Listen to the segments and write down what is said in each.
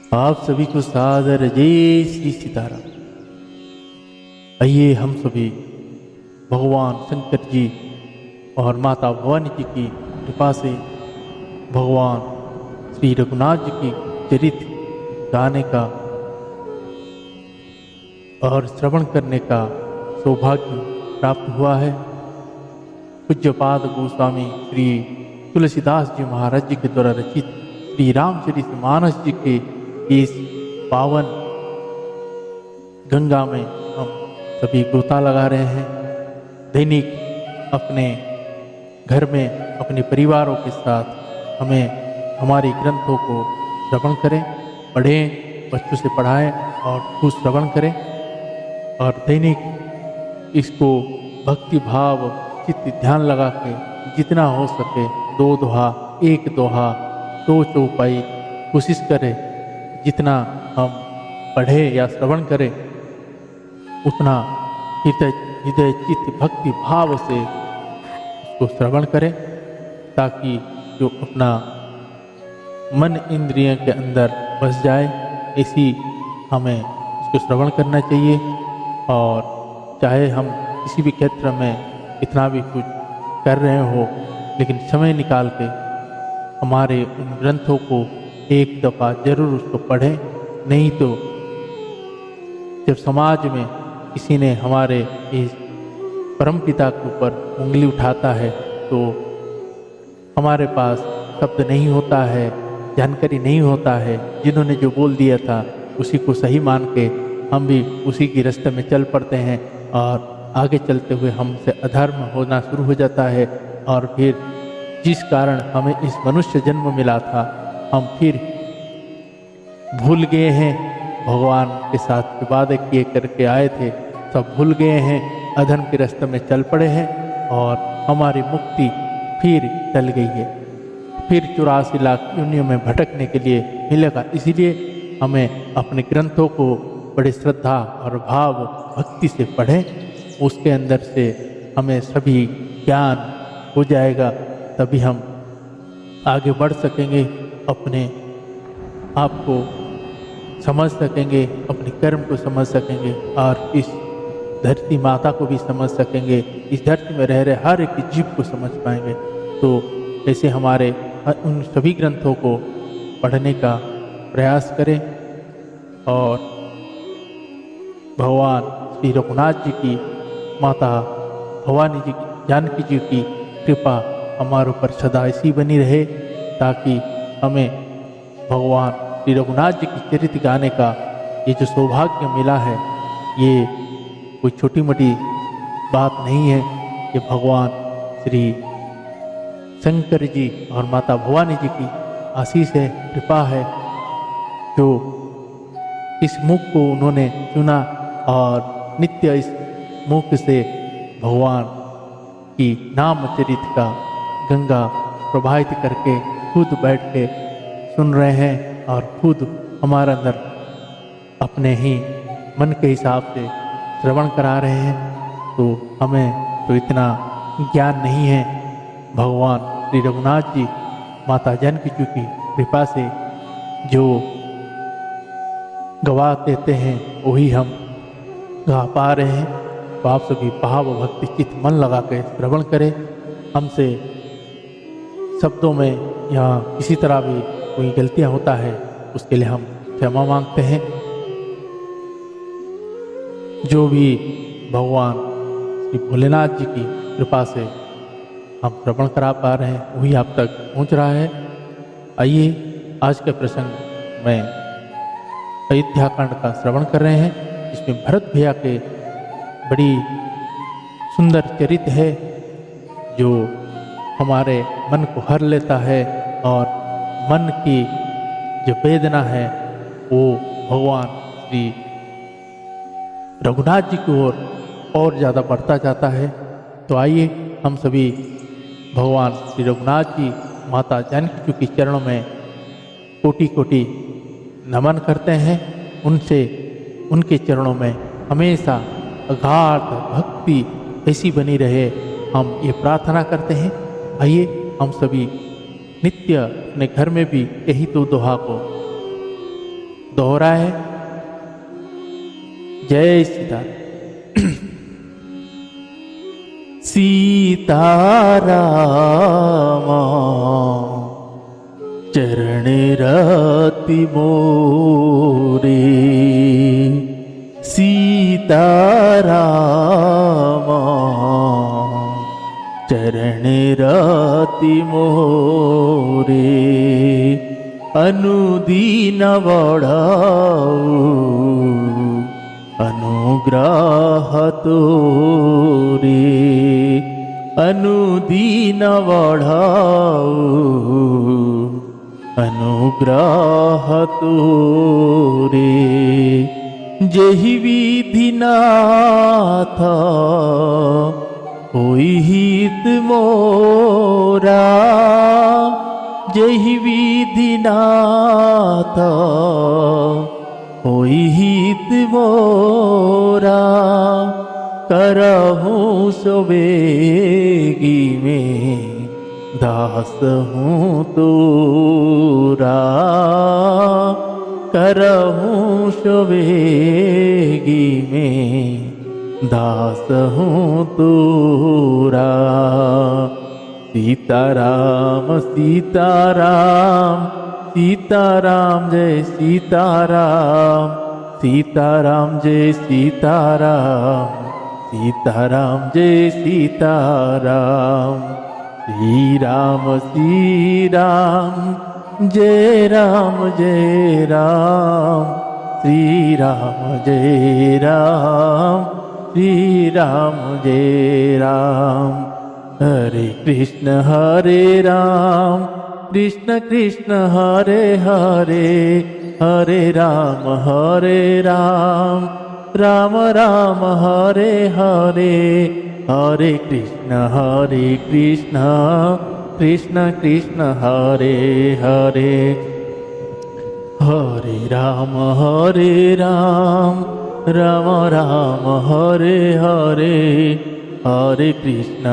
आप सभी को सादर जय श्री सीताराम। आइए हम सभी भगवान शंकर जी और माता भवानी जी की कृपा से भगवान श्री रघुनाथ जी की चरित्र गाने का और श्रवण करने का सौभाग्य प्राप्त हुआ है। पूज्यपाद गोस्वामी श्री तुलसीदास जी महाराज जी के द्वारा रचित श्री रामचरितमानस जी के इस पावन गंगा में हम सभी गोता लगा रहे हैं। दैनिक अपने घर में अपने परिवारों के साथ हमें हमारे ग्रंथों को श्रवण करें, पढ़ें, बच्चों से पढ़ाएं और खुद श्रवण करें और दैनिक इसको भक्ति भाव चित्त ध्यान लगा के जितना हो सके 2 दोहा 1 दोहा 2 चौपाई कोशिश करें। जितना हम पढ़े या श्रवण करें उतना हृदय चित्त भक्ति भाव से उसको श्रवण करें, ताकि जो अपना मन इंद्रिय के अंदर बस जाए। ऐसी हमें इसको श्रवण करना चाहिए। और चाहे हम किसी भी क्षेत्र में इतना भी कुछ कर रहे हो, लेकिन समय निकाल के हमारे उन ग्रंथों को एक दफ़ा जरूर उसको पढ़ें। नहीं तो जब समाज में किसी ने हमारे इस परमपिता के ऊपर उंगली उठाता है तो हमारे पास शब्द नहीं होता है, जानकारी नहीं होता है। जिन्होंने जो बोल दिया था उसी को सही मान के हम भी उसी की रास्ते में चल पड़ते हैं और आगे चलते हुए हमसे अधर्म होना शुरू हो जाता है। और फिर जिस कारण हमें इस मनुष्य जन्म मिला था हम फिर भूल गए हैं। भगवान के साथ वादे किए करके आए थे, सब भूल गए हैं, अधर्म के रास्ते में चल पड़े हैं और हमारी मुक्ति फिर टल गई है। फिर 84 लाख योनियों में भटकने के लिए मिलेगा। इसीलिए हमें अपने ग्रंथों को बड़े श्रद्धा और भाव भक्ति से पढ़ें। उसके अंदर से हमें सभी ज्ञान हो जाएगा, तभी हम आगे बढ़ सकेंगे, अपने आप को समझ सकेंगे, अपने कर्म को समझ सकेंगे और इस धरती माता को भी समझ सकेंगे। इस धरती में रह रहे हर एक जीव को समझ पाएंगे। तो ऐसे हमारे उन सभी ग्रंथों को पढ़ने का प्रयास करें और भगवान श्री रघुनाथ जी की, माता भवानी जी की, जानकी जी की कृपा हमारे ऊपर सदा ऐसी बनी रहे, ताकि हमें भगवान श्री रघुनाथ जी की चरित्र गाने का ये जो सौभाग्य मिला है, ये कोई छोटी मोटी बात नहीं है। ये भगवान श्री शंकर जी और माता भवानी जी की आशीष है, कृपा है, जो इस मुख को उन्होंने चुना और नित्य इस मुख से भगवान की नाम चरित्र का गंगा प्रवाहित करके खुद बैठ के सुन रहे हैं और खुद हमारे अंदर अपने ही मन के हिसाब से श्रवण करा रहे हैं। तो हमें तो इतना ज्ञान नहीं है। भगवान श्री रघुनाथ जी, माता जानकी जी की कृपा से जो गवा देते हैं वही हम गा पा रहे हैं। तो आप सभी भाव भक्ति चित्त मन लगा के श्रवण करें। हमसे शब्दों में या किसी तरह भी कोई गलतियां होता है उसके लिए हम क्षमा मांगते हैं। जो भी भगवान श्री भोलेनाथ जी की कृपा से हम श्रवण करा पा रहे हैं वही आप तक पहुंच रहा है। आइए आज के प्रसंग में अयोध्या कांड का श्रवण कर रहे हैं, जिसमें भरत भैया के बड़ी सुंदर चरित्र है जो हमारे मन को हर लेता है और मन की जो वेदना है वो भगवान श्री रघुनाथ जी की ओर और ज़्यादा बढ़ता जाता है। तो आइए हम सभी भगवान श्री रघुनाथ जी, माता जानकी जी के चरणों में कोटि कोटि नमन करते हैं। उनसे उनके चरणों में हमेशा अगाध भक्ति ऐसी बनी रहे, हम ये प्रार्थना करते हैं। आइए हम सभी नित्य अपने घर में भी यही 2 दोहा को दोहरा है। जय सीताराम। सीताराम चरण रति मोरे, सीताराम चरण रति मोरे, अनुदीन बढ़ाऊ अनुग्रह तोरे, अनुदीन बढ़ाऊ अनुग्रह तोरे, जेहि विधि नाथ होई हित मोरा, जेहि विधि नाथ होई हित मोरा, करहूँ सुबेगी में दास हूँ तोरा, करहूँ सुबेगी में दास हूँ तोरा। सीताराम सीताराम सीताराम जय सीताराम, सीताराम जय सीताराम, सीताराम जय सीताराम, श्री राम जय राम जय राम, श्री राम जय राम, श्री राम जय राम। हरे कृष्ण राम कृष्ण कृष्ण हरे हरे, हरे राम राम राम हरे हरे, हरे कृष्ण कृष्ण कृष्ण हरे हरे, हरे राम राम राम हरे हरे, हरे कृष्ण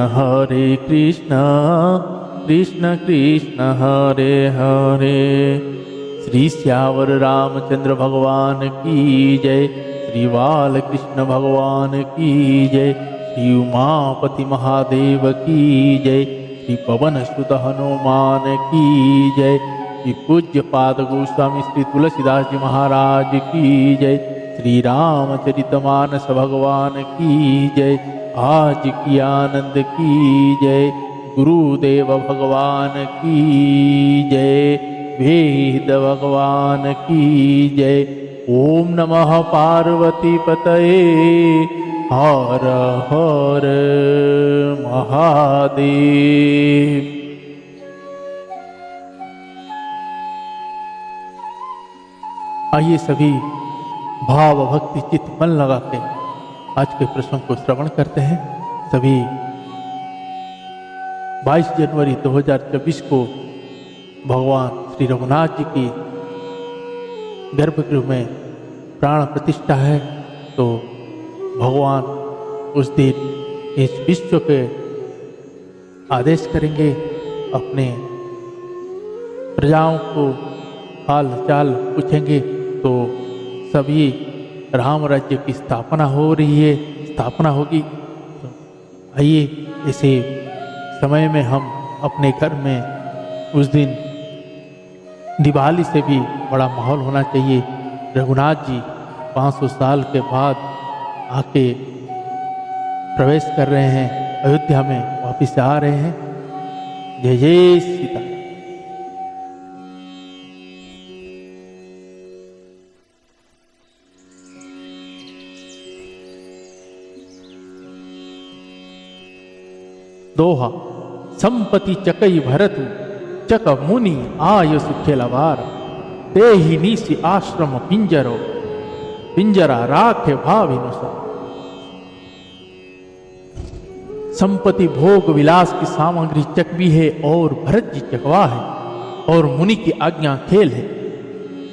कृष्ण कृष्ण हरे हरे। श्री श्यावर रामचंद्र भगवान की जय, श्री बाल कृष्ण भगवान की जय, श्री उमापति महादेव की जय, श्री पवन सुत हनुमान की जय, श्री पूज्य पाद गोस्वामी श्री तुलसीदास जी महाराज की जय, श्री रामचरितमानस भगवान की जय, आज की आनंद की जय, गुरुदेव भगवान की जय, वेद भगवान की जय। ओम नमः पार्वती पतये, हर हर महादेव। आइए सभी भाव भक्ति चित्त मन लगा के आज के प्रसंग को श्रवण करते हैं। सभी 22 जनवरी 2024 को भगवान श्री रघुनाथ जी की गर्भगृह में प्राण प्रतिष्ठा है, तो भगवान उस दिन इस विश्व के आदेश करेंगे, अपने प्रजाओं को हाल चाल पूछेंगे, तो सभी राम राज्य की स्थापना हो रही है, स्थापना होगी। तो आइए ऐसे समय में हम अपने घर में उस दिन दिवाली से भी बड़ा माहौल होना चाहिए। रघुनाथ जी 500 साल के बाद आके प्रवेश कर रहे हैं, अयोध्या में वापिस आ रहे हैं। जय जय सीता। दोहा संपति चकई भरतु चक मुनि आय सुखेलवार, ते ही नीसी आश्रम पिंजरो पिंजरा राखे भाविनुसा। संपत्ति भोग विलास की सामग्री चकवी है और भरत जी चकवा है, और मुनि की आज्ञा खेल है,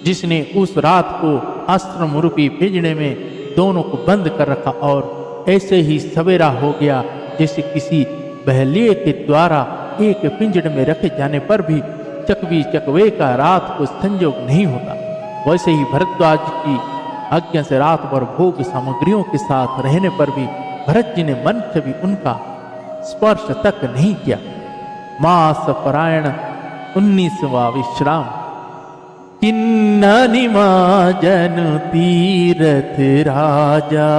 जिसने उस रात को आश्रम रूपी पिंजरे में दोनों को बंद कर रखा, और ऐसे ही सवेरा हो गया जैसे किसी बहलिए के द्वारा एक पिंजड़े में रखे जाने पर भी चकवी चकवे का रात को संजोग नहीं होता। वैसे ही भरद्वाज की आज्ञा से रात भर भोग सामग्रियों के साथ रहने पर भी भरत जी ने मन से भी उनका स्पर्श तक नहीं किया। मास परायण 19वां विश्राम। किन्ना निमाजन तीरथ राजा,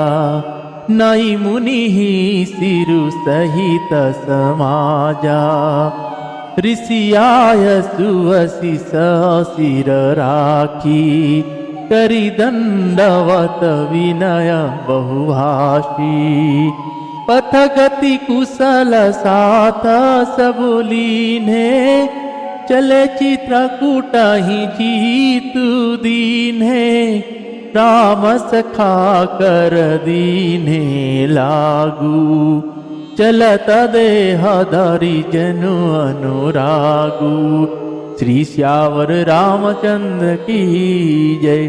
नाई मुनि ही सिरु सहित समाजा। ऋषियाय सुवसी सिर राखी, करि दंडवत विनय बहुभाषी। पथ गति कुशल साथ सब लीने, चले चित्रकूट ही जीतु दीन्हे। राम सखा कर दीन्हे लागू, चलत देह धरि जनु अनुरागू। श्री श्यावर रामचंद्र की जय।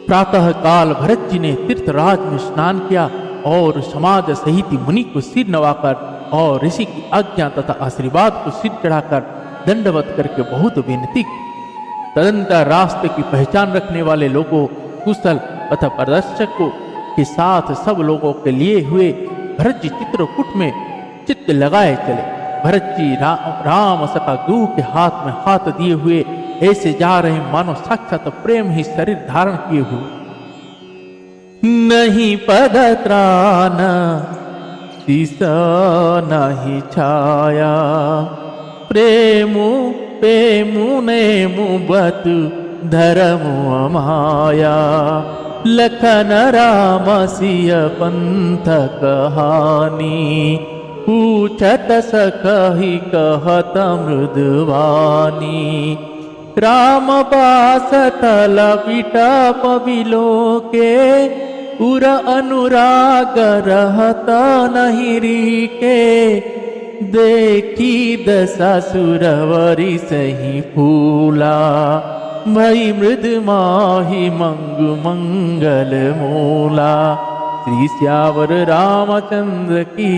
प्रातः काल भरत जी ने तीर्थराज में स्नान किया और समाज सहित मुनि को सिर नवाकर और ऋषि की आज्ञा तथा आशीर्वाद को सिर चढ़ाकर दंडवत करके बहुत विनती की। तदंतर रास्ते की पहचान रखने वाले लोगों, कुशल तथा प्रदर्शकों के साथ सब लोगों के लिए हुए भरत जी चित्रकूट में चित्त लगाए चले। भरत जी राम सका गुरु के हाथ में हाथ दिए हुए ऐसे जा रहे मानो साक्षात प्रेम ही शरीर धारण किए हुए। नहीं पद त्राण दिस नहीं छाया, प्रेमु प्रेमु नेमु बतु धर्मु अमाया। लखन राम सिय पंथ कहानी, पूछत सकहि कहत मृदुवानी। राम बास तल विटप बिलोके, उर अनुराग रहत नहीं रीके। देखी दशा सुरवरी सही फूला, भई मृद माही मंगु मंगल मूला। श्री श्यावर रामचंद्र की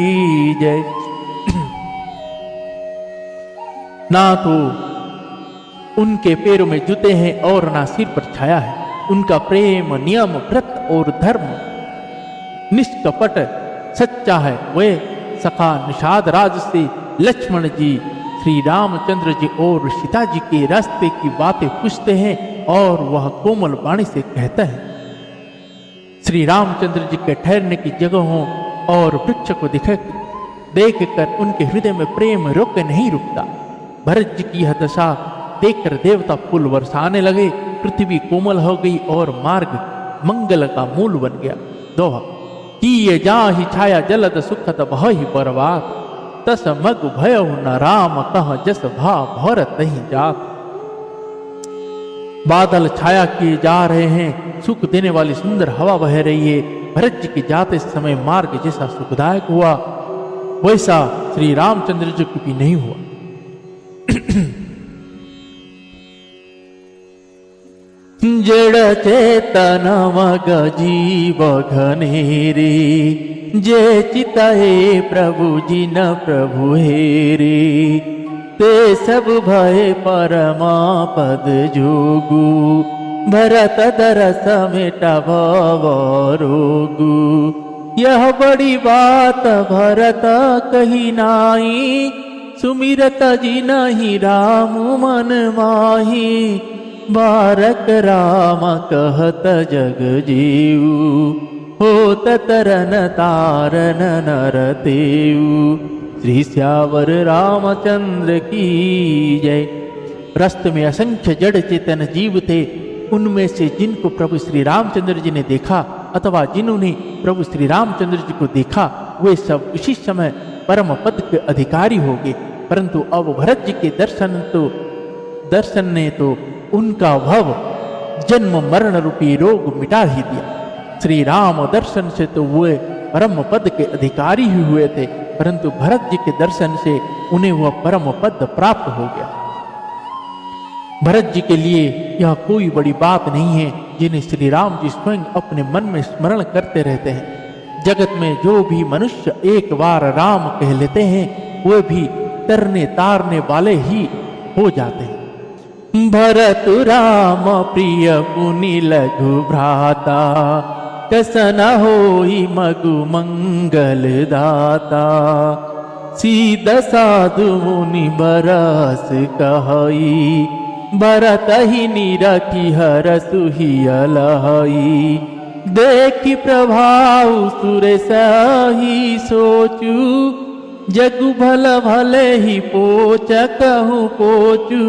जय। ना तो उनके पैरों में जूते हैं और ना सिर पर छाया है। उनका प्रेम नियम व्रत और धर्म निष्कपट सच्चा है। वे सखा निषाद राज से लक्ष्मण जी, श्री रामचंद्र जी और सीता जी के रास्ते की बातें पूछते हैं और वह कोमल वाणी से कहता है। श्री रामचंद्र जी के ठहरने की जगहों और वृक्ष को देख कर उनके हृदय में प्रेम रोक नहीं रुकता। भरत जी की यह दशा देखकर देवता फूल बरसाने लगे। पृथ्वी कोमल हो गई और मार्ग मंगल का मूल बन गया। दोहा कि ये जाहि छाया जलद सुखद भहि बरबाद, तस मग भयउ न राम कह जस भा भरत नहीं जात। बादल छाया किए जा रहे हैं, सुख देने वाली सुंदर हवा बह रही है। भरत जी के जाते समय मार्ग जैसा सुखदायक हुआ, वैसा श्री रामचंद्र जी को भी नहीं हुआ। जड़ चेतन मग जीव घनेरे, जे चितहे प्रभु जी न प्रभु हेरे। ते सब भय परमा पद जोगु, भरत दरस मेटा भव रोगु। यह बड़ी बात भरत कही नाई, सुमिरत जी नहीं राम मन माही। बारक राम कहत जग जीव, होत तरन तारन नर देव। श्री श्यावर रामचंद्र की जय। रास्ते में असंख्य जड़ चेतन जीव थे। उनमें से जिनको प्रभु श्री रामचंद्र जी ने देखा अथवा जिन्होंने प्रभु श्री रामचंद्र जी को देखा, वे सब उसी समय परम पद के अधिकारी हो गए। परंतु अब भरत जी के दर्शन ने तो उनका भव जन्म मरण रूपी रोग मिटा ही दिया। श्री राम दर्शन से तो वे परम पद के अधिकारी ही हुए थे, परंतु भरत जी के दर्शन से उन्हें वह परम पद प्राप्त हो गया। भरत जी के लिए यह कोई बड़ी बात नहीं है, जिन्हें श्री राम जी स्वयं अपने मन में स्मरण करते रहते हैं। जगत में जो भी मनुष्य एक बार राम कह लेते हैं, वे भी तरने तारने वाले ही हो जाते हैं। भरत राम प्रिय पुनि लघु भ्राता, कसन होई मगु मंगल दाता। सीध साधु मुनि बरस कहई, भरत ही निरखी हरसु हियलहई। देखी प्रभाव सुर सही सोचू, जगु भल भले ही पोच कहूँ पोचू।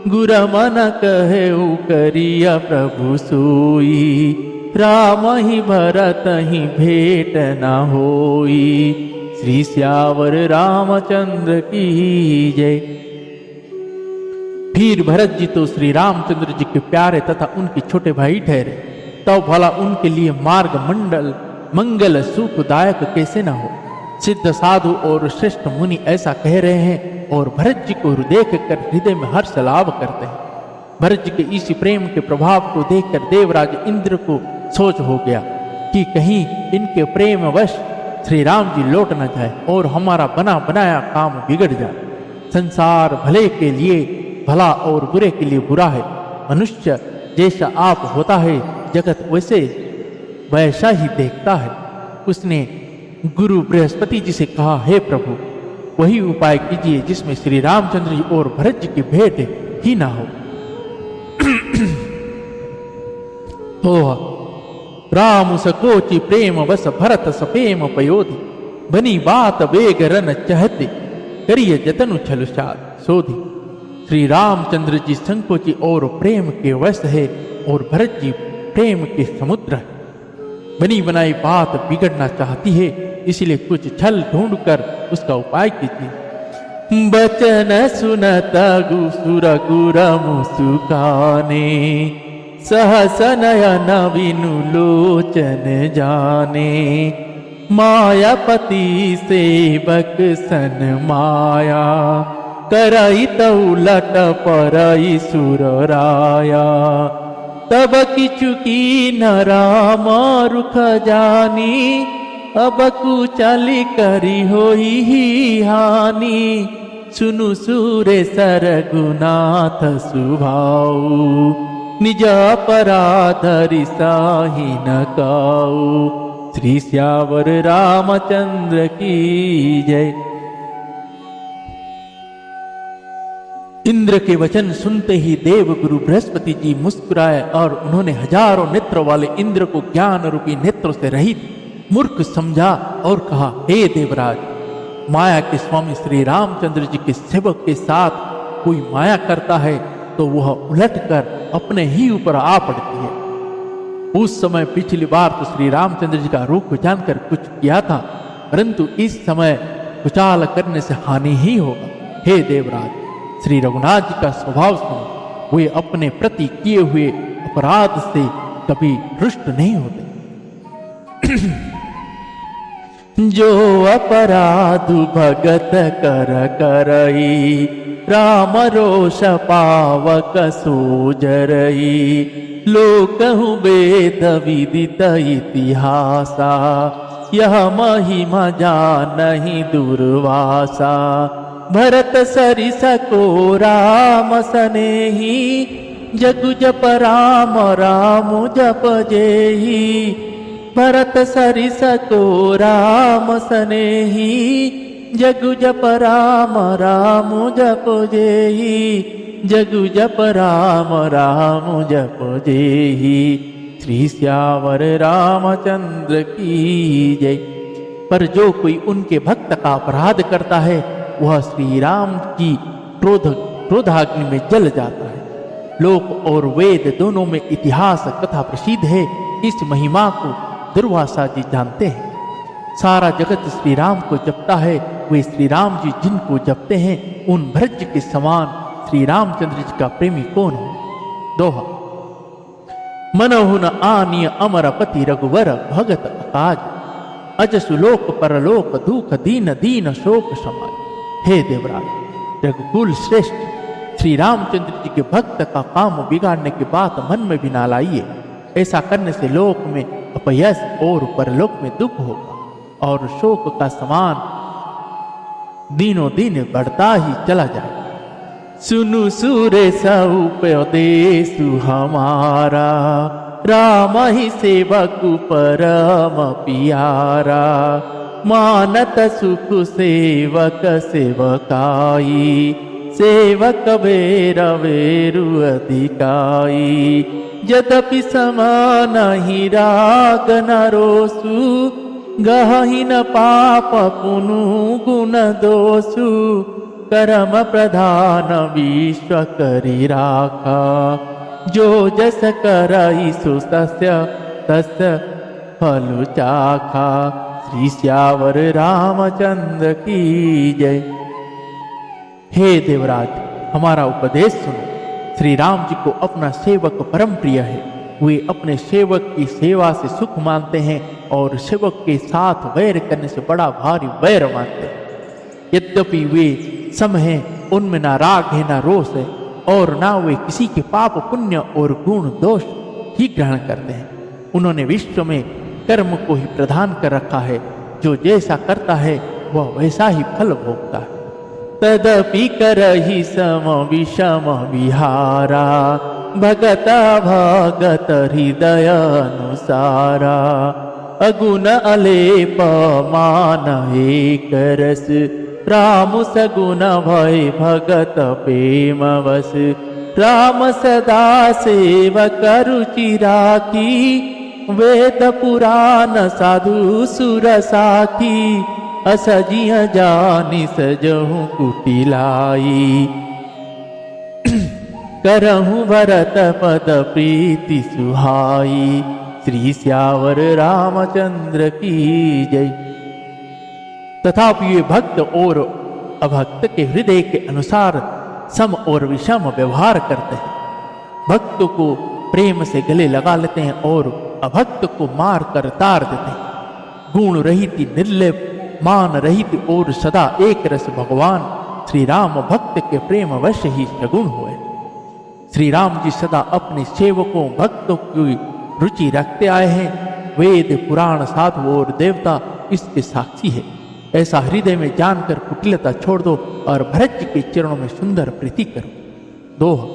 गुर मन कहेउ करिया प्रभु सोई, राम ही भरत ही भेट न होई। श्री श्यावर रामचंद्र की जय। फिर भरत जी तो श्री रामचंद्र जी के प्यारे तथा उनके छोटे भाई ठहरे, तो भला उनके लिए मार्ग मंगल सुखदायक कैसे न हो। सिद्ध साधु और श्रेष्ठ मुनि ऐसा कह रहे हैं और भरत जी को देख कर हृदय में हर्ष लाभ करते हैं। भरत जी के इसी प्रेम के प्रभाव को देखकर देवराज इंद्र को सोच हो गया कि कहीं इनके प्रेम वश श्री राम जी लौट न जाए और हमारा बना बनाया काम बिगड़ जाए। संसार भले के लिए भला और बुरे के लिए बुरा है। मनुष्य जैसा आप होता है, जगत वैसा ही देखता है। उसने गुरु बृहस्पति जी से कहा, हे प्रभु, वही उपाय कीजिए जिसमें श्री रामचंद्र जी और भरत जी की भेंट ही ना हो। राम सकोचि प्रेम वस भरत सपेम पयोधि, बनी बात बेग रन चहते, करिय जतनु छलुषाद सोधि। श्री रामचंद्र जी संकोचि और प्रेम के वश है और भरत जी प्रेम के समुद्र है। बनी बनाई बात बिगड़ना चाहती है, इसलिए कुछ छल ढूंढकर उसका उपाय कीजिए। बचन सुनत सुर गुर मुसुकाने, सहस नयन बिनु लोचन जाने। मायापति सेवक सन माया, करई तऊ लट परई सुर राया। तब किछु की न राम रुख जानी, अब कुचली करी होई ही हानि। सुनु सूरे सरगुनाथ सुभाऊ, निज अपराध रिसाही न काऊ। श्री श्यावर रामचंद्र की जय। इंद्र के वचन सुनते ही देव गुरु बृहस्पति जी मुस्कुराए और उन्होंने हजारों नेत्रों वाले इंद्र को ज्ञान रूपी नेत्रों से रहित मूर्ख समझा और कहा, हे देवराज, माया के स्वामी श्री रामचंद्र जी के सेवक के साथ कोई माया करता है तो वह उलटकर अपने ही ऊपर आ पड़ती है। उस समय पिछली बार तो श्री रामचंद्र जी का रूप जानकर कुछ किया था, परंतु इस समय कुचाल करने से हानि ही होगा। हे देवराज, श्री रघुनाथ जी का स्वभाव सुनो, वे अपने प्रति किए हुए अपराध से कभी रुष्ट नहीं होते। जो अपराध भगत कर करई, राम रोष पावक सोजरई। लोकहु वेद विदित इतिहासा, यह महिमा जानहि दुर्वासा। भरत सरिस को राम सनेही, जगु जप राम राम जप जेही। भरत सरिस को राम सनेही, जगु जप राम राम जप जेही। जगु जप राम राम जप जेही। श्री श्यावर रामचंद्र की जय। पर जो कोई उनके भक्त का अपराध करता है, वह श्री राम की क्रोधाग्नि में जल जाता है। लोक और वेद दोनों में इतिहास कथा प्रसिद्ध है। इस महिमा को दुर्वासा जी जानते हैं। सारा जगत श्री राम को जपता है। वे श्री राम जी जिनको जपते हैं, उन भरत जी के समान श्री रामचंद्र जी का प्रेमी कौन हो। दोहा। मनहु न आनिय अमरपति रघुवर भगत अकाज, अजसु लोक परलोक दुख दीन दीन शोक समाज। हे देवराज, रघुकुल श्रेष्ठ श्री रामचंद्र जी के भक्त का काम बिगाड़ने की बात मन में भी ना लाइए। ऐसा करने से लोक में अपयश और परलोक में दुख होगा और शोक का समान दिनों दिन बढ़ता ही चला जाएगा। सुनु सुरेश उपदेशु हमारा, राम ही सेवक परम पियारा। मानत सुख सेवक सेवकाई, सेवक बेर वेरु अधिकाई। यद्यपि समान ही राग न रोसु, गहि न पाप पुनु गुण दोषु। कर्म प्रधान विश्व करी राखा, जो जस करई सो तस्य तस्य फल चाखा। श्री श्यावर रामचंद्र की जय। हे देवराज, हमारा उपदेश सुनो। श्री राम जी को अपना सेवक परम प्रिय है। वे अपने सेवक की सेवा से सुख मानते हैं और सेवक के साथ वैर करने से बड़ा भारी वैर मानते हैं। यद्यपि वे सम हैं, उनमें ना राग है ना रोष है, और ना वे किसी के पाप पुण्य और गुण दोष ही ग्रहण करते हैं। उन्होंने विश्व में कर्म को ही प्रधान कर रखा है। जो जैसा करता है वह वैसा ही फल भोगता है। तदपि करहि सम विषम विहारा, भगत भगत हृदय अनुसारा। अगुण अलेप मान एक रस, राम सगुण भय भगत प्रेम वस। राम सदा सेवक रुचि राखी, वेद पुराण साधु सुर साखी। असजिय जानि सजहु कुटिलाई, करहु भरत पद प्रीति सुहाई। श्री श्यावर रामचंद्र की जय। तथापि ये भक्त और अभक्त के हृदय के अनुसार सम और विषम व्यवहार करते हैं। भक्त को प्रेम से गले लगा लेते हैं और अभक्त को मार कर तार देते हैं। गुण रहित निर्लेप, मान रहित और सदा एक रस भगवान श्री राम भक्त के प्रेम वश ही सगुण हुए। श्री राम जी सदा अपने सेवकों भक्तों की रुचि रखते आए हैं। वेद पुराण साधु और देवता इसके साक्षी है। ऐसा हृदय में जानकर कुटिलता छोड़ दो और भरत जी के चरणों में सुंदर प्रीति करो। दोहा।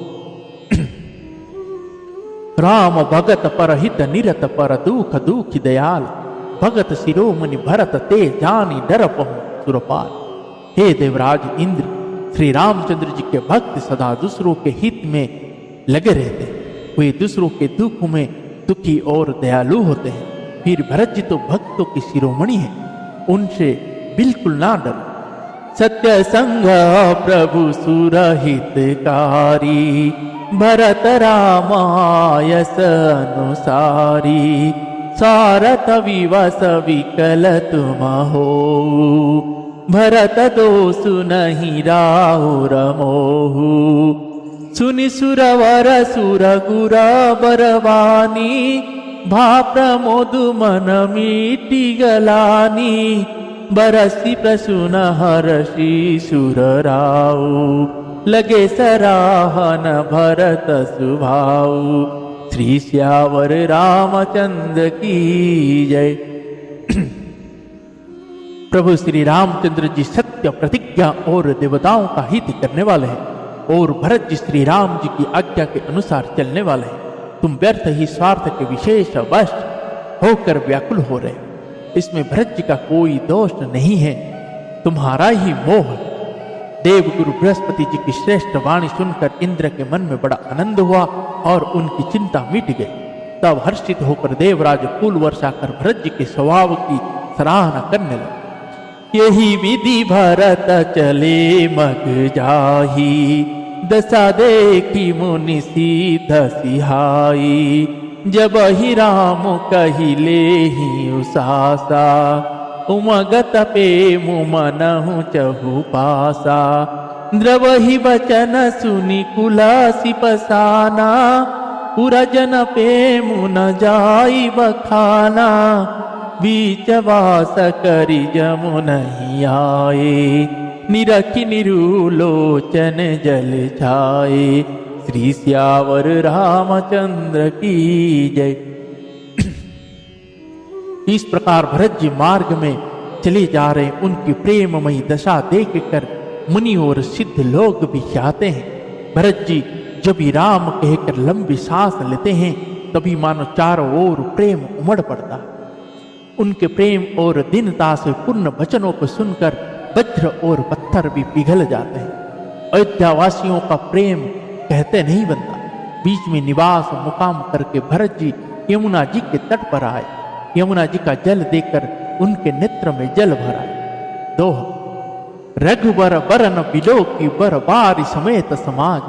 राम भगत परहित निरत पर दुख दुखी दयाल, भगत शिरोमणि भरत ते जानी डरपहु सुरपाल। हे देवराज इंद्र, श्री रामचंद्र जी के भक्त सदा दूसरों के हित में लगे रहते हैं। वे दूसरों के दुख में दुखी और दयालु होते हैं। फिर भरत जी तो भक्तों की शिरोमणि है, उनसे बिल्कुल ना डरो। सत्य संग प्रभु सुरहितकारी, भरत रामायस अनुसारी। सारथ विवश विकल तुम हो, भरत दोषु नहीं राहुर मोहु। सुनि सुरवर सुर गुर बरवानी, भा प्रमोद मन मीटी गलानी। बरसी प्रसून हर्षि सुर राऊ, लगे सराहन भरत सुभाऊ। श्री श्यावर रामचंद्र की जय। प्रभु श्री रामचंद्र जी सत्य प्रतिज्ञा और देवताओं का हित करने वाले हैं और भरत जी श्री राम जी की आज्ञा के अनुसार चलने वाले हैं। तुम व्यर्थ ही स्वार्थ के विशेष वश होकर व्याकुल हो रहे हो। इसमें भरत जी का कोई दोष नहीं है, तुम्हारा ही मोह है। देवगुरु बृहस्पति जी की श्रेष्ठ वाणी सुनकर इंद्र के मन में बड़ा आनंद हुआ और उनकी चिंता मिट गई। तब हर्षित होकर देवराज फूल वर्षा कर भरत जी के स्वभाव की सराहना करने लगे। यही विधि भरत चले मग जाही, दशा देखी मुनि सीध सिहाई। जब ही राम कहिले ही उसासा, उमगत पे मुमनहु चहु पासा। द्रवहि वचन सुनि कुलासी पसाना, पुरजन पे मुन जाई बखाना। बीच वास करि जमुन ही आए, निरखि निरुलोचन जल छाए। श्री श्यावर रामचंद्र की जय। इस प्रकार भरत जी मार्ग में चले जा रहे, उनकी प्रेममयी दशा देखकर मुनि और सिद्ध लोग भी चाहते हैं भरत जी जब ही राम कहकर लंबी सांस लेते हैं तभी मानो चारों ओर प्रेम उमड़ पड़ता। उनके प्रेम और दीनता से पूर्ण वचनों को सुनकर वज्र और पत्थर भी पिघल जाते हैं। अयोध्या वासियों का प्रेम कहते नहीं बनता। बीच में निवास मुकाम करके भरत जी यमुना जी के तट पर आए। यमुना जी का जल देखकर उनके नेत्र में जल भरा। दोहा। रघुबर बरन बिलोकी बर बारी समेत समाज,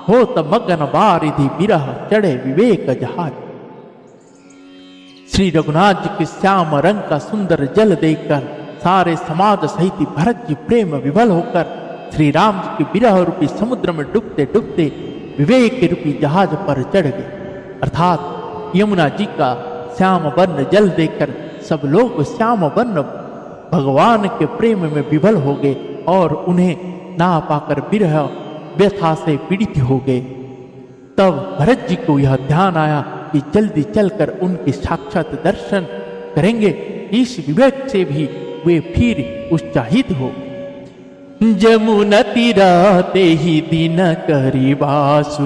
होत मगन बारिधि बिरह चढ़े विवेक जहाज। श्री रघुनाथ जी के श्याम रंग का सुंदर जल देखकर सारे समाज सहित भरत जी प्रेम विभल होकर श्री राम जी के विरह रूपी समुद्र में डूबते डूबते विवेक रूपी जहाज पर चढ़ गए। अर्थात यमुना जी का श्याम वर्ण जल देखकर सब लोग श्याम वर्ण भगवान के प्रेम में विभल हो गए और उन्हें ना पाकर विरह व्यथा से पीड़ित हो गए। तब भरत जी को यह ध्यान आया कि जल्दी चलकर उनके साक्षात दर्शन करेंगे, इस विवेक से भी वे फिर उत्साहित हो। जमुना तीराते ही दिन करी बासु,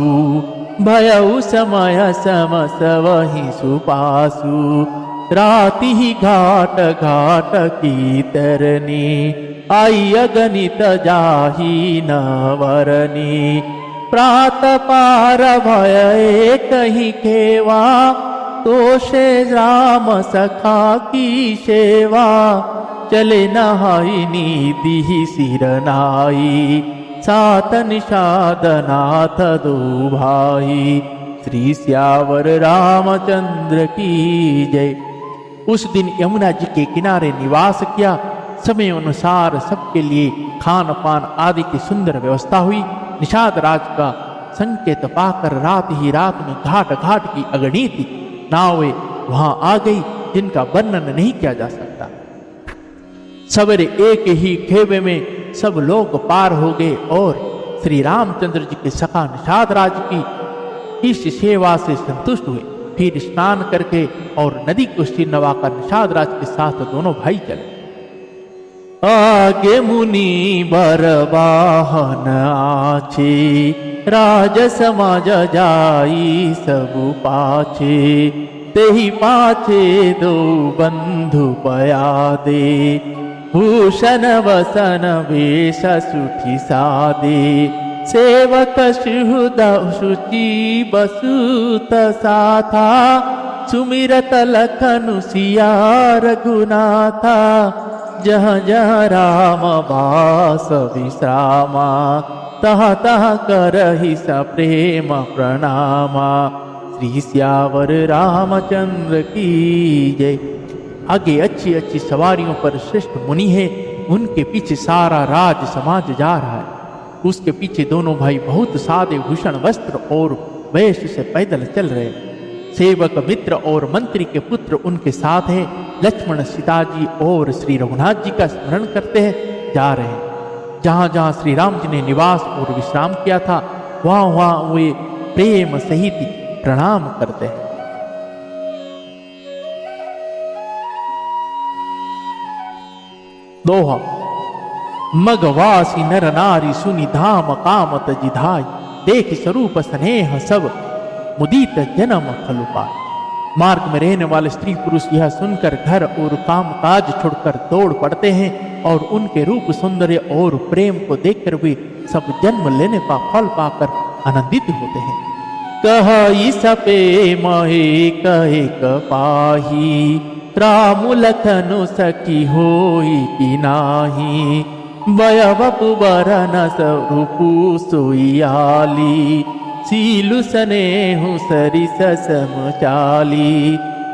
भयउ समय समस वही सुपासु। राति ही घाट घाट की तरनी, आई अगणित जाही न वरनी। प्रात पार भय कहीं खेवा, तोषे राम सखा की सेवा। चले नहाई नीति सिरनाई, सात निषाद नाथ दो भाई। श्री सियावर रामचंद्र की जय। उस दिन यमुना जी के किनारे निवास किया। समय अनुसार सबके लिए खान पान आदि की सुंदर व्यवस्था हुई। निषाद राज का संकेत पाकर रात ही रात में घाट घाट की अगणित नावें वहां आ गई, जिनका वर्णन नहीं किया जा सकता। सवेरे एक ही खेवे में सब लोग पार हो गए और श्री रामचंद्र जी के सखा निषाद राज की इस सेवा से संतुष्ट हुए। फिर स्नान करके और नदी को सिर नवाकर निषाद राज के साथ दोनों भाई चले। आगे मुनि बर वाहन आछे, राज समाज जाई सब पाछे। तेहि पाछे दो बंधु पयादे, भूषण वसन वेश सुठी सादे। सेवक सुहृद शुचि बसुत साथा, सुमिरत लखनु सिया रघुनाथा। जहाँ जहाँ राम वास विश्रामा, तहाँ तहाँ करहि स प्रेम प्रणामा। श्री सियावर रामचंद्र की जय। आगे अच्छी अच्छी सवारियों पर श्रेष्ठ मुनि है, उनके पीछे सारा राज समाज जा रहा है। उसके पीछे दोनों भाई बहुत सादे भूषण वस्त्र और वेश से पैदल चल रहे। सेवक मित्र और मंत्री के पुत्र उनके साथ है। लक्ष्मण सीता जी और श्री रघुनाथ जी का स्मरण करते हैं जा रहे हैं। जहाँ जहाँ श्री राम जी ने निवास और विश्राम किया था वहाँ वहाँ वे प्रेम सहित प्रणाम करते हैं। दोहा। मगवासी नर नारी सुनि धाम कामत जिधाय, देख स्वरूप स्नेह सब मुदित जन्म फल पाए। मार्ग में रहने वाले स्त्री पुरुष यह सुनकर घर और काम काज छोड़कर दौड़ पड़ते हैं और उनके रूप सौंदर्य और प्रेम को देखकर वे सब जन्म लेने का फल पाकर आनंदित होते हैं। कहि सपे महे कहे पाही, राम लखनु सखी होई कि नाही। वयवपु बरन स्वरूपु सोइयाली, सीलु स्नेहु सरिस समचाली।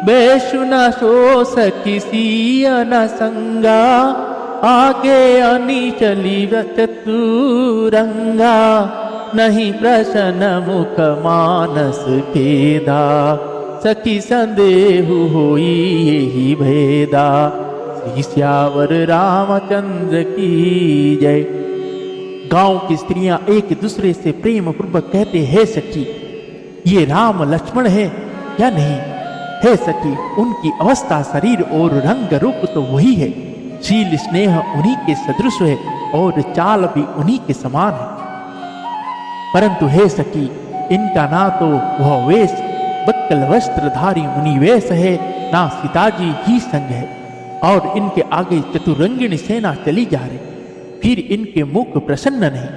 बेशु न सो सखी सिय न संगा, आगे अनी चली चतुरंगा। नहीं प्रसन्न मुख मानस खेदा, सखी संदेहु होई यही भेदा। श्री सियावर रामचंद्र की जय। गांव की स्त्रियां एक दूसरे से प्रेम पूर्वक कहते हैं, सखी ये राम लक्ष्मण है या नहीं? है सखी, उनकी अवस्था शरीर और रंग रूप तो वही है। शील स्नेह उन्हीं के सदृश है और चाल भी उन्हीं के समान है। परंतु हे सखी, इनका ना तो वह वेश बक्कल वस्त्रधारी मुनिवेश है, ना सीताजी ही संग है, और इनके आगे चतुरंगिणी सेना चली जा रही। फिर इनके मुख प्रसन्न नहीं,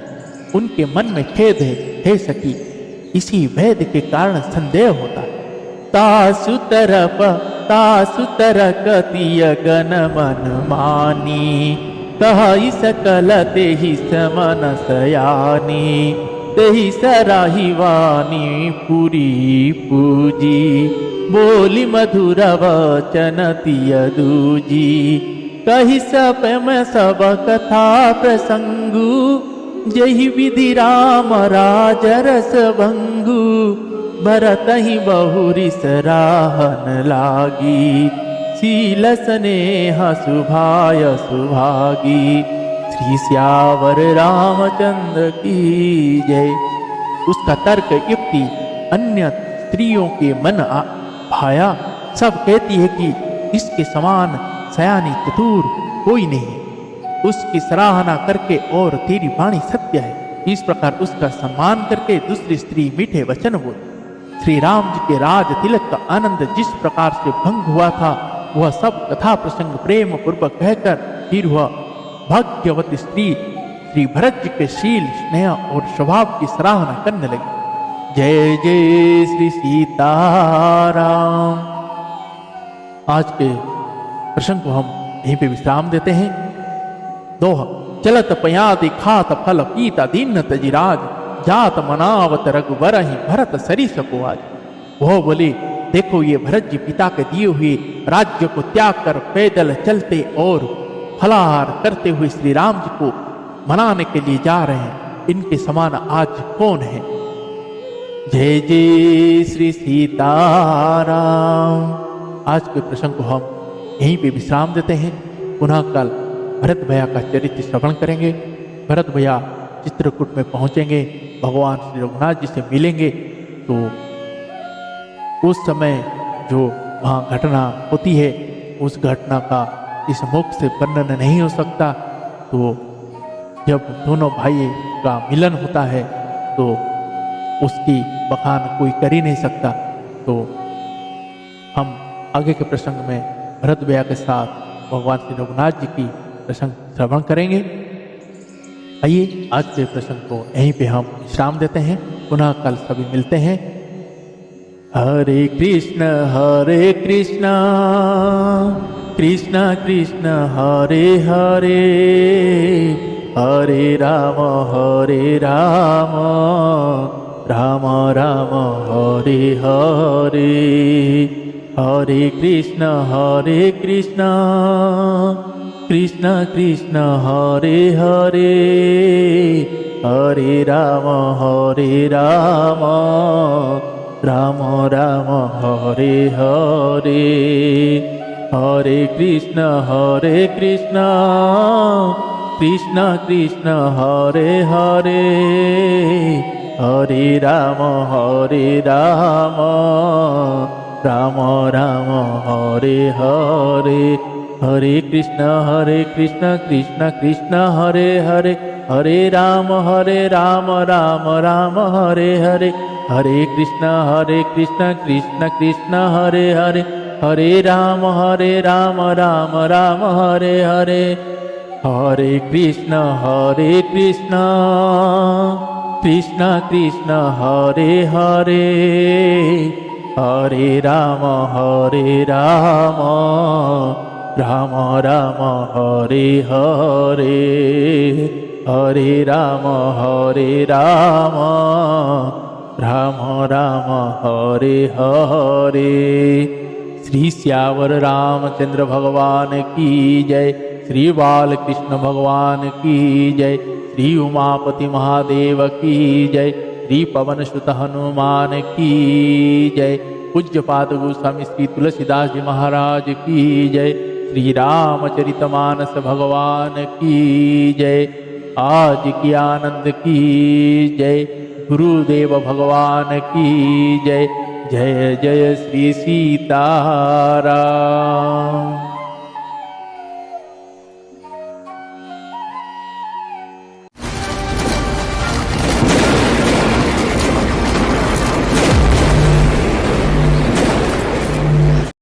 उनके मन में खेद है। हे सखी, इसी भेद के कारण संदेह होता है। तासु तरकतिय गण मन मानी, कहि सकल तेहि समन सयानी, तेहि सराही वाणी पुरी पूजी, बोली मधुर वचन तिय दूजी, कहि सब में सब कथा प्रसंगु, जहि विधि राम राज रस भंगु, भरत ही बहुरी सराहन लागी, शील स्नेह सुभाय सुभागी, श्री श्यावर रामचंद्र की जय। उसका तर्क युक्ति अन्य स्त्रियों के मन भाया। सब कहती है कि इसके समान सयानी चतुर कोई नहीं है, उसकी सराहना करके और तेरी वाणी सत्य है। इस प्रकार उसका सम्मान करके दूसरी स्त्री मीठे वचन बोली। श्री राम जी के राज तिलक का आनंद जिस प्रकार से भंग हुआ था, वह सब कथा प्रसंग प्रेम पूर्वक कहकर फिर वह भाग्यवती स्त्री श्री भरत जी के शील स्नेह और स्वभाव की सराहना करने लगी। जय जय श्री सीताराम। आज के प्रसंग को हम यहीं पे विश्राम देते हैं। दोहा। चलत पयादि खात फल पीता दीन तजिराज, जात मनावत रघुबर ही भरत सरिस को आज। वह बोले, देखो ये भरत जी पिता के दिए हुए राज्य को त्याग कर पैदल चलते और फलाहार करते हुए श्री राम जी को मनाने के लिए जा रहे हैं। इनके समान आज कौन है। जय जय श्री सीताराम। आज के प्रसंग को हम यहीं पे विश्राम देते हैं। पुनः कल भरत भैया का चरित्र श्रवण करेंगे। भरत भैया चित्रकूट में पहुंचेंगे, भगवान श्री रघुनाथ जी से मिलेंगे। तो उस समय जो वहाँ घटना होती है, उस घटना का इस मुख से वर्णन नहीं हो सकता। तो जब दोनों भाई का मिलन होता है तो उसकी बखान कोई कर ही नहीं सकता। तो हम आगे के प्रसंग में भरत भैया के साथ भगवान श्री रघुनाथ जी की प्रसंग श्रवण करेंगे। आइए आज के प्रसंग को यहीं पे हम विश्राम देते हैं। पुनः कल सभी मिलते हैं। हरे कृष्ण कृष्ण कृष्ण हरे हरे, हरे राम राम राम हरे हरे। हरे कृष्ण कृष्ण कृष्ण हरे हरे, हरे राम राम राम हरे हरे। हरे कृष्ण कृष्ण कृष्ण हरे हरे, हरे राम राम राम हरे हरे। हरे कृष्ण कृष्ण कृष्ण हरे हरे, हरे राम राम राम हरे हरे। हरे कृष्ण कृष्ण कृष्ण हरे हरे, हरे राम राम राम हरे हरे। हरे कृष्ण कृष्ण कृष्ण हरे हरे, हरे राम राम राम हरे हरे। हरे राम राम राम हरे हरे। श्री श्यावर रामचंद्र भगवान की जय। श्री बालकृष्ण भगवान की जय। श्री उमापति महादेव की जय। श्री पवन सुत हनुमान की जय। पूज्य पाद गोस्वामी श्री तुलसीदास जी महाराज की जय। श्री रामचरितमानस भगवान की जय। आज की आनंद की जय। गुरुदेव भगवान की जय। जय जय श्री सीताराम।